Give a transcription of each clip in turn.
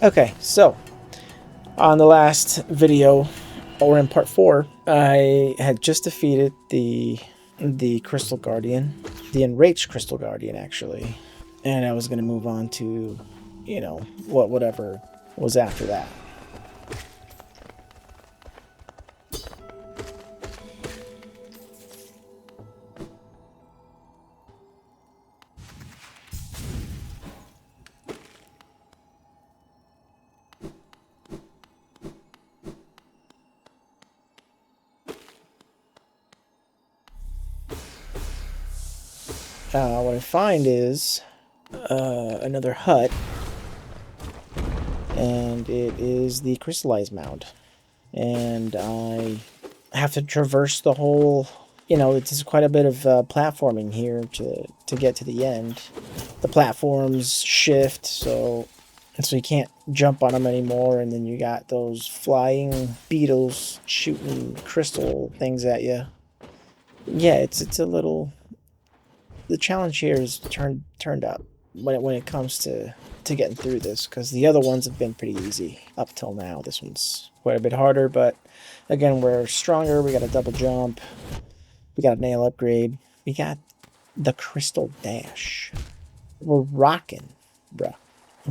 Okay, so on the last video, or in part 4, I had just defeated the Crystal Guardian, the enraged Crystal Guardian actually, and I was going to move on to, you know, whatever was after that. What I find is another hut, and it is the crystallized mound, and I have to traverse the whole, you know, it's quite a bit of platforming here to get to the end. The platforms shift, so you can't jump on them anymore, and then you got those flying beetles shooting crystal things at you. Yeah, it's a little... The challenge here is turned up when it comes to getting through this, because the other ones have been pretty easy up till now. This one's quite a bit harder, but again, we're stronger. We got a double jump. We got a nail upgrade. We got the crystal dash. We're rocking, bruh.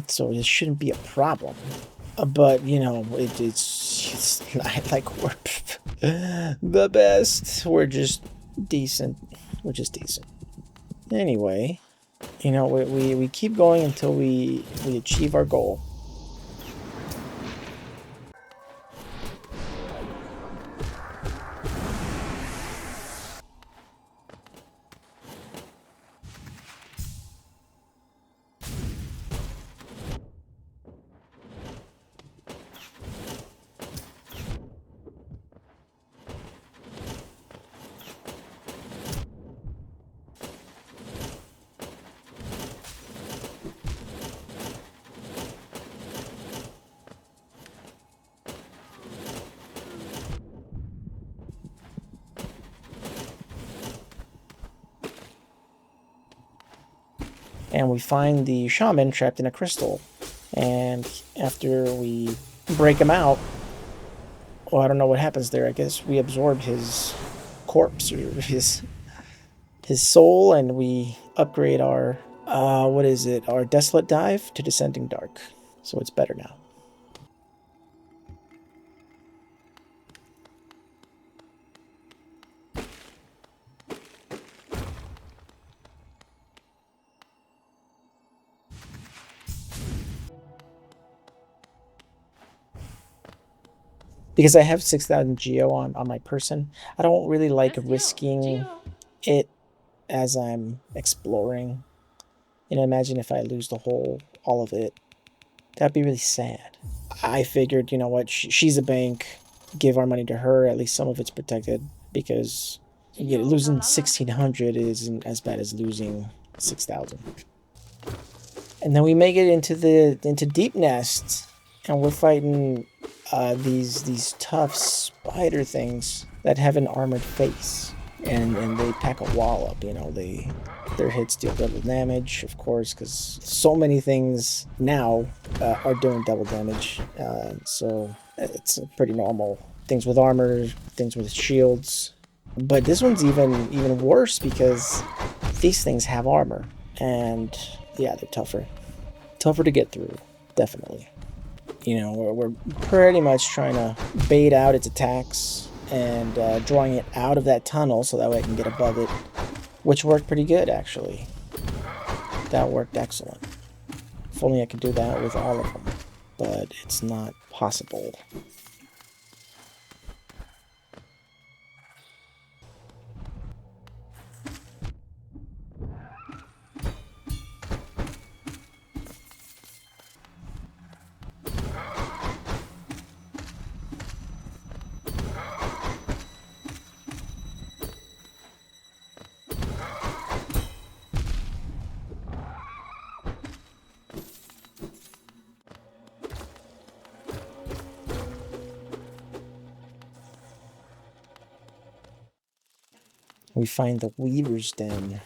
So this shouldn't be a problem. But, you know, it's not like we're the best. We're just decent. We're just decent. Anyway, you know, we keep going until we achieve our goal. And we find the shaman trapped in a crystal. And after we break him out, well, I don't know what happens there. I guess we absorb his corpse or his soul, and we upgrade our, what is it? Our Desolate Dive to Descending Dark. So it's better now. Because I have 6,000 Geo on my person, I don't really like risking it as I'm exploring. You know, imagine if I lose all of it. That'd be really sad. I figured, you know what, she's a bank. Give our money to her. At least some of it's protected. Because losing 1,600 isn't as bad as losing 6,000. And then we make it into Deepnest, and we're fighting these tough spider things that have an armored face, and they pack a wall up. You know, their hits deal double damage, of course, because so many things now are doing double damage. So it's pretty normal. Things with armor, things with shields. But this one's even worse because these things have armor, and yeah, they're tougher to get through, definitely. You know, we're pretty much trying to bait out its attacks and drawing it out of that tunnel so that way I can get above it, which worked pretty good, actually. That worked excellent. If only I could do that with all of them, but it's not possible. We find the Weaver's Den.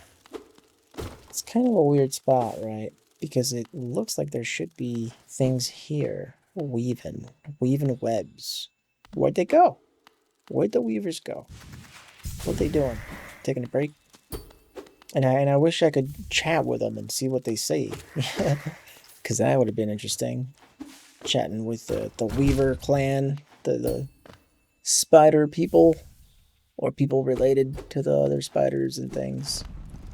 It's kind of a weird spot, right? Because it looks like there should be things here. Weaving webs. Where'd they go? Where'd the Weavers go? What they doing? Taking a break? And I wish I could chat with them and see what they say. Because that would have been interesting. Chatting with the Weaver clan, the spider people, or people related to the other spiders and things.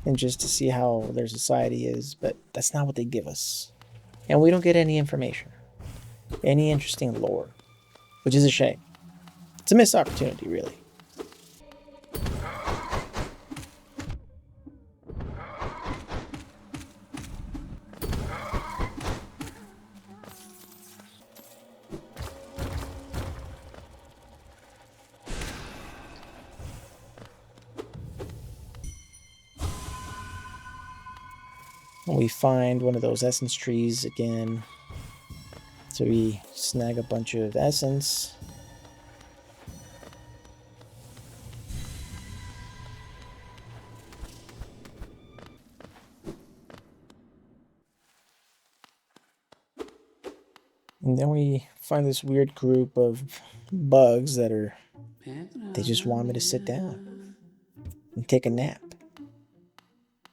And just to see how their society is. But that's not what they give us. And we don't get any information. Any interesting lore. Which is a shame. It's a missed opportunity, really. We find one of those essence trees again. So we snag a bunch of essence. And then we find this weird group of bugs that are... They just want me to sit down and take a nap.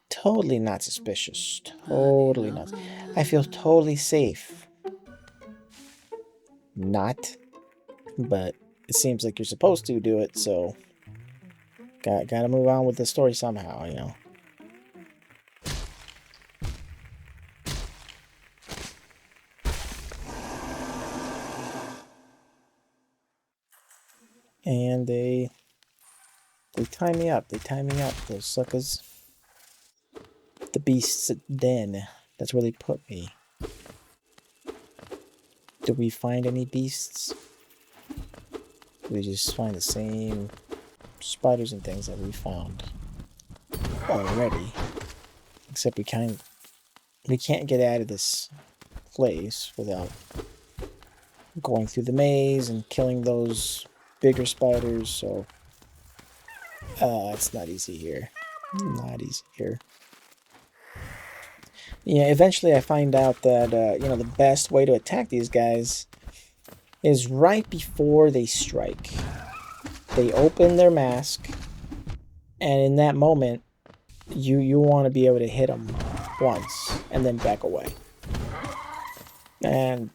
Totally not suspicious. Totally not. I feel totally safe. Not. But it seems like you're supposed to do it, so... Gotta move on with the story somehow, you know. And they tie me up. They tie me up, those suckers. The beast's den. That's where they put me. Did we find any beasts? We just find the same spiders and things that we found already. Except we can't get out of this place without going through the maze and killing those bigger spiders, so it's not easy here. Not easy here. Yeah, eventually I find out that, the best way to attack these guys is right before they strike. They open their mask, and in that moment, you want to be able to hit them once, and then back away. And,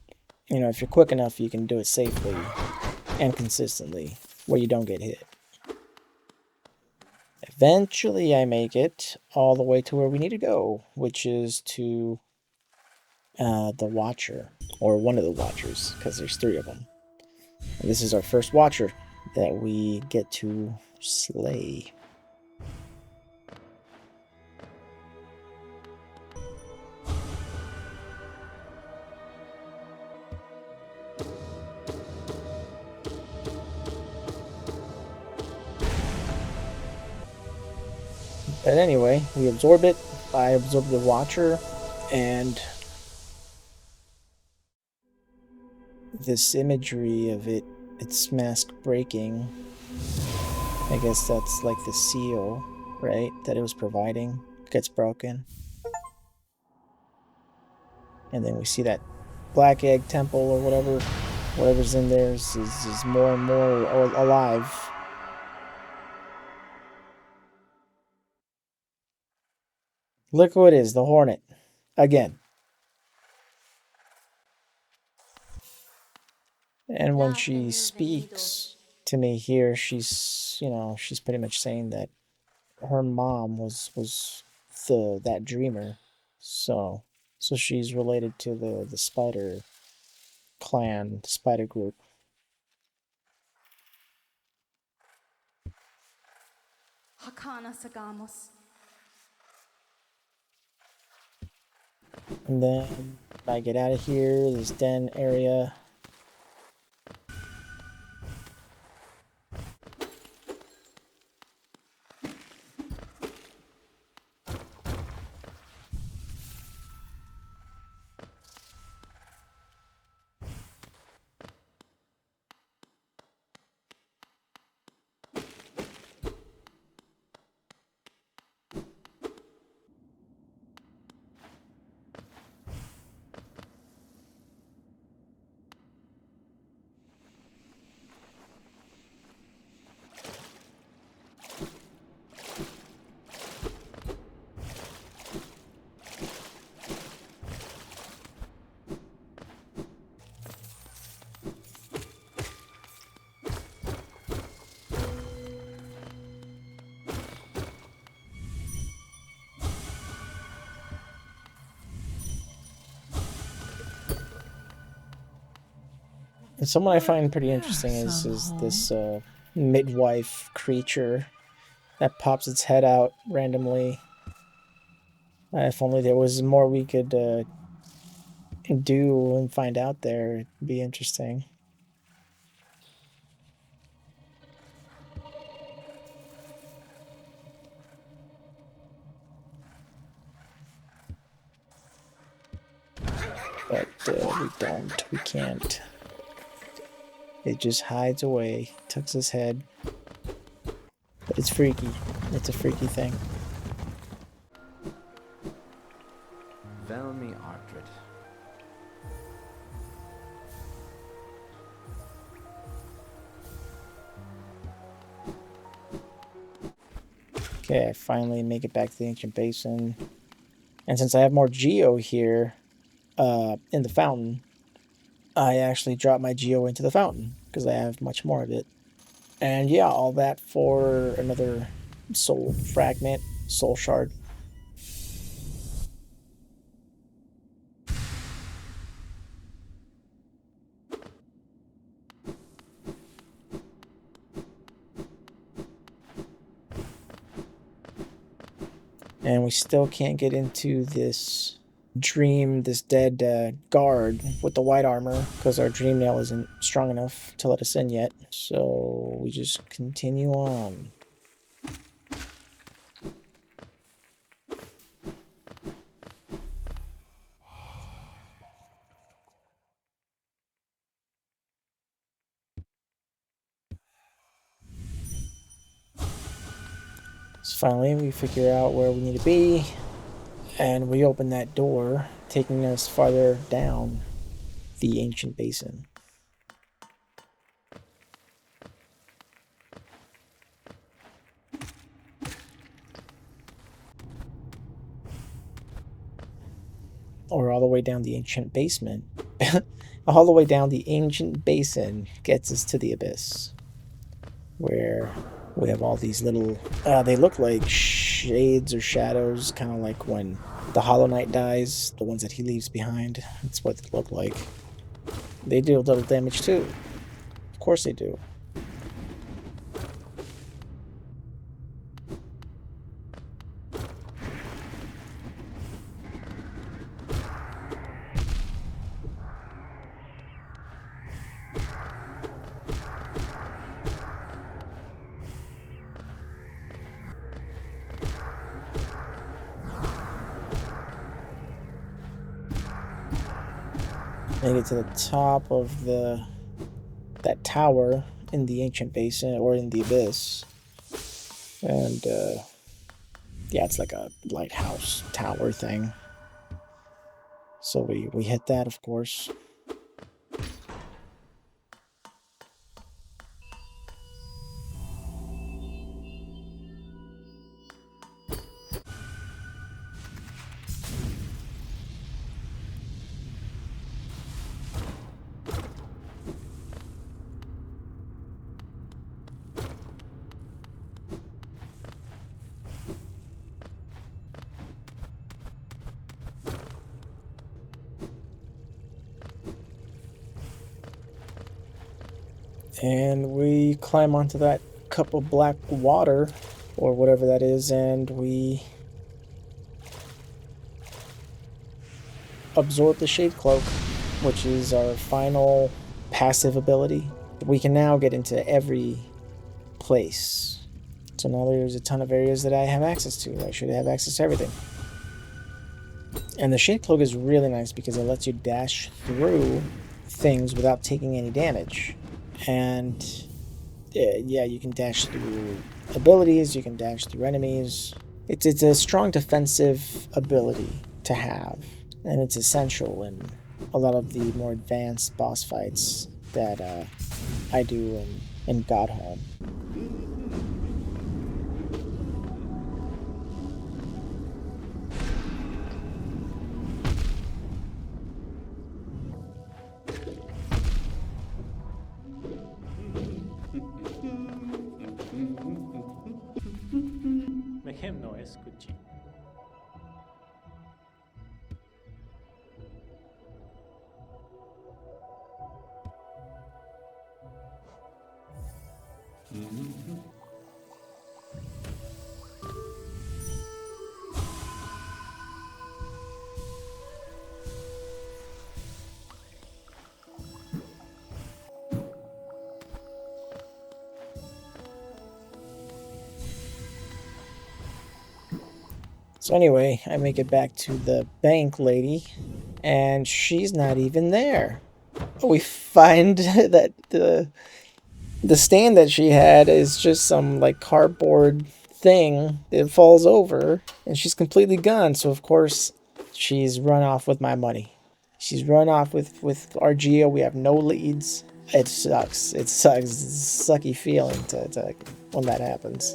if you're quick enough, you can do it safely and consistently, where you don't get hit. Eventually, I make it all the way to where we need to go, which is to the Watcher, or one of the Watchers, because there's 3 of them. And this is our first Watcher that we get to slay. But anyway, we absorb it. I absorb the Watcher, and this imagery of its mask breaking, I guess that's like the seal, right, that it was providing, gets broken. And then we see that Black Egg Temple or whatever's in there is more and more alive. Look who it is, the Hornet. Again. And when she speaks to me here, she's pretty much saying that her mom was that dreamer. So she's related to the spider clan, spider group. And then I get out of here, this den area. And someone I find pretty interesting is this midwife creature that pops its head out randomly. If only there was more we could do and find out there, it'd be interesting. But we can't. It just hides away, tucks its head. But it's freaky. It's a freaky thing. Velmi Artred. Okay, I finally make it back to the ancient basin. And since I have more geo here in the fountain, I actually drop my geo into the fountain because I have much more of it. And yeah, all that for another soul fragment, soul shard. And we still can't get into this dead guard with the white armor because our dream nail isn't strong enough to let us in yet. So we just continue on. So finally we figure out where we need to be, and we open that door, taking us farther down the ancient basin. Or all the way down the ancient basement. All the way down the ancient basin gets us to the abyss, where we have all these little, they look like shades or shadows, kind of like when the Hollow Knight dies, the ones that he leaves behind. That's what they look like. They do a little damage too. Of course they do. Make it to the top of that tower in the ancient basin or in the abyss, and yeah, it's like a lighthouse tower thing. So we hit that, of course. And we climb onto that cup of black water, or whatever that is, and we absorb the Shade Cloak, which is our final passive ability. We can now get into every place. So now there's a ton of areas that I have access to. I should have access to everything. And the Shade Cloak is really nice because it lets you dash through things without taking any damage. And yeah, you can dash through abilities, you can dash through enemies. It's a strong defensive ability to have, and it's essential in a lot of the more advanced boss fights that I do in Godhome. Mechem no escuchi. So anyway, I make it back to the bank lady, and she's not even there. We find that the stand that she had is just some like cardboard thing that falls over, and she's completely gone. So of course, she's run off with my money. She's run off with our Geo. We have no leads. It sucks. It sucks. It's a sucky feeling to when that happens.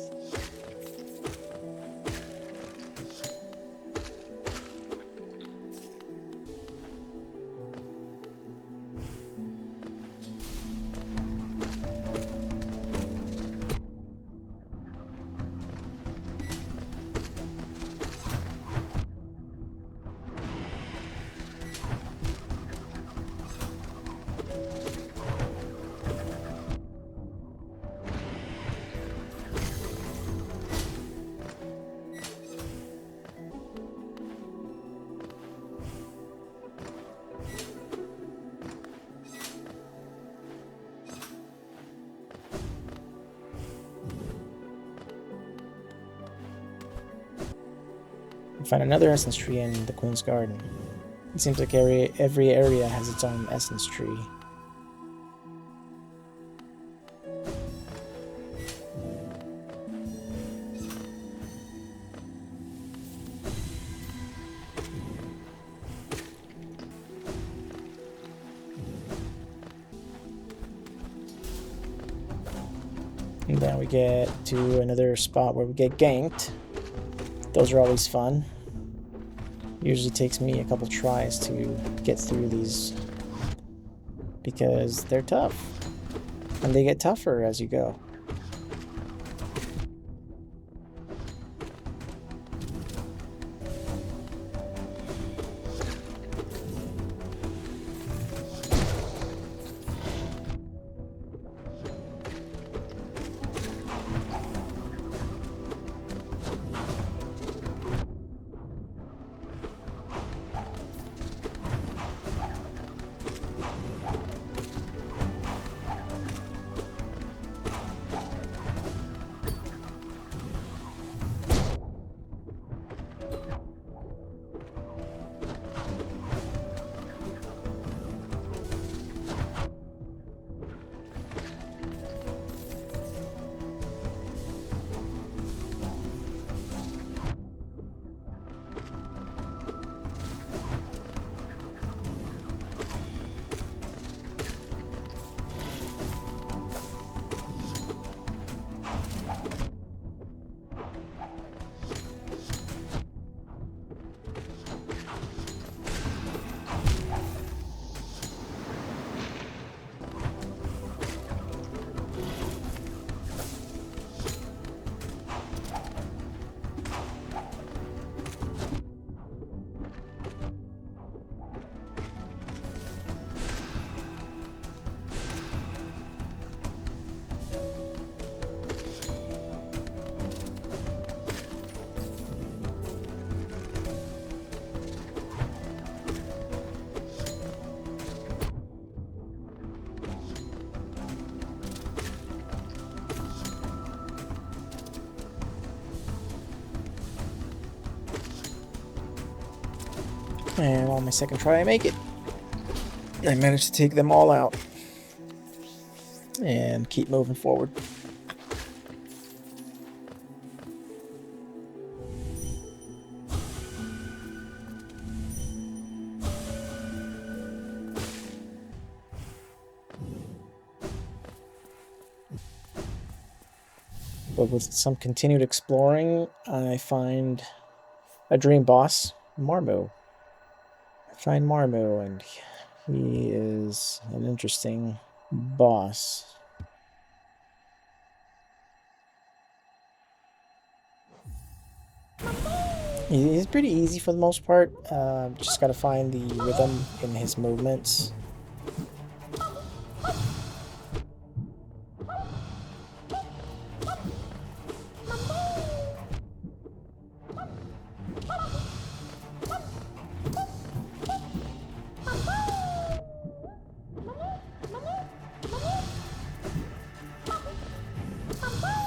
Find another essence tree in the Queen's Garden. It seems like every area has its own essence tree. And then we get to another spot where we get ganked. Those are always fun. Usually takes me a couple tries to get through these because they're tough. And they get tougher as you go. And on my second try, I make it. I managed to take them all out. And keep moving forward. But with some continued exploring, I find a dream boss, Marmu. I find Marmu, and he is an interesting boss. He's pretty easy for the most part. Just gotta find the rhythm in his movements.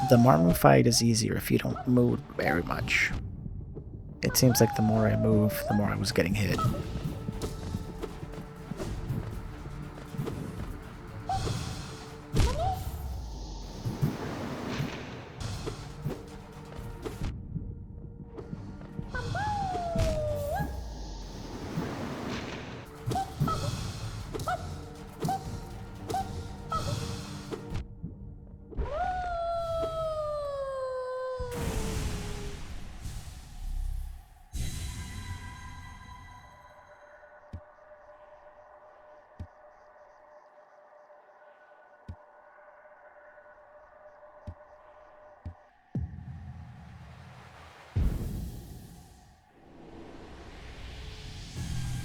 The Marmu fight is easier if you don't move very much. It seems like the more I move, the more I was getting hit.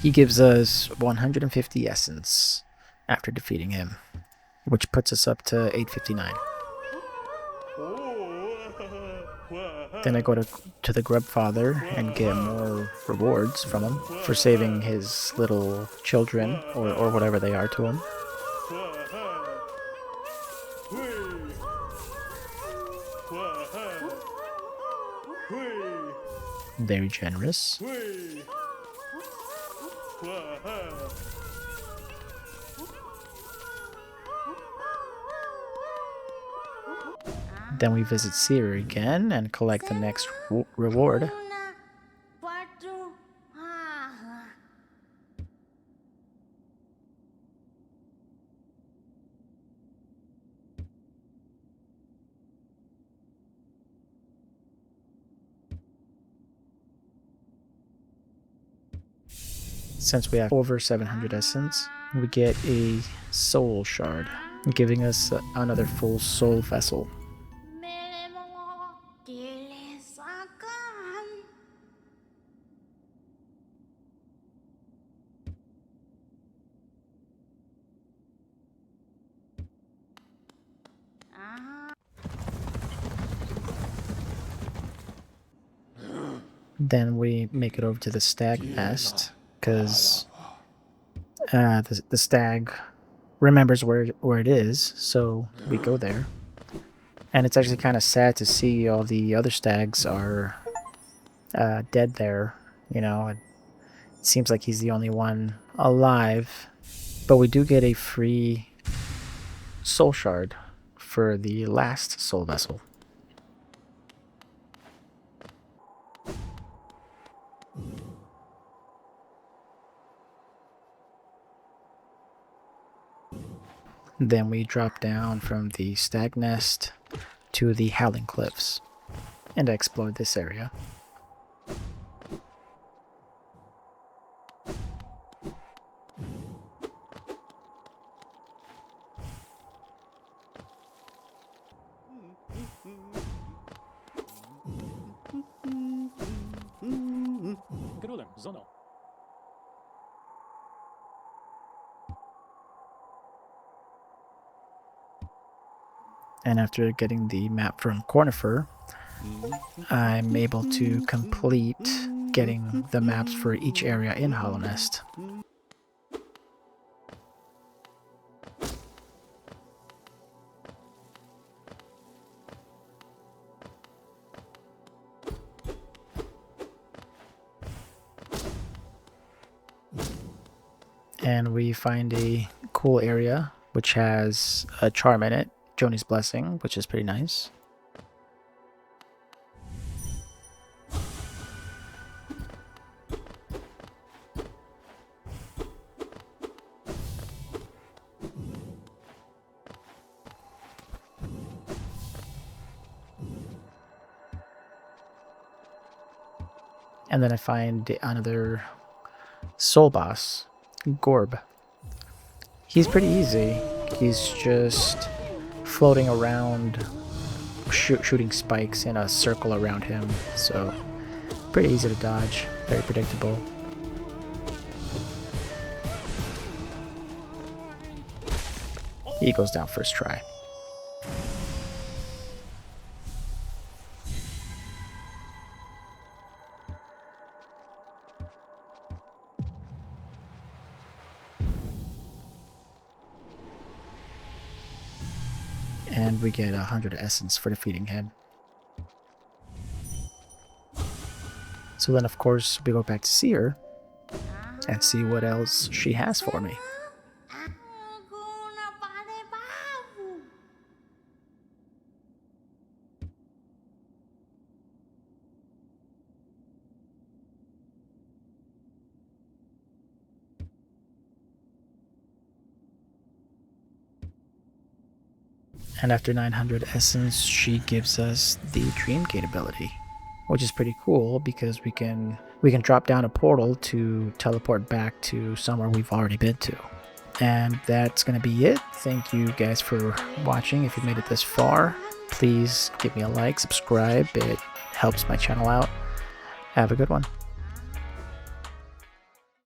He gives us 150 essence after defeating him, which puts us up to 859. Then I go to the Grub Father and get more rewards from him for saving his little children, or whatever they are to him. Very generous. Then we visit Seer again and collect the next reward. Since we have over 700 essence, we get a soul shard, giving us another full soul vessel. Then we make it over to the stag nest, because the stag remembers where it is, so we go there. And it's actually kind of sad to see all the other stags are dead there. You know, it seems like he's the only one alive. But we do get a free soul shard for the last soul vessel. Then we drop down from the stag nest to the Howling Cliffs and explore this area. And after getting the map from Cornifer, I'm able to complete getting the maps for each area in Hollow Nest. And we find a cool area which has a charm in it, Joni's Blessing, which is pretty nice. And then I find another soul boss, Gorb. He's pretty easy. He's just floating around, shooting spikes in a circle around him, so pretty easy to dodge, very predictable. He goes down first try. And we get 100 essence for defeating him. So then, of course, we go back to see her and see what else she has for me. And after 900 essence, she gives us the Dreamgate ability, which is pretty cool because we can drop down a portal to teleport back to somewhere we've already been to. And that's going to be it. Thank you guys for watching. If you made it this far, please give me a like, subscribe. It helps my channel out. Have a good one.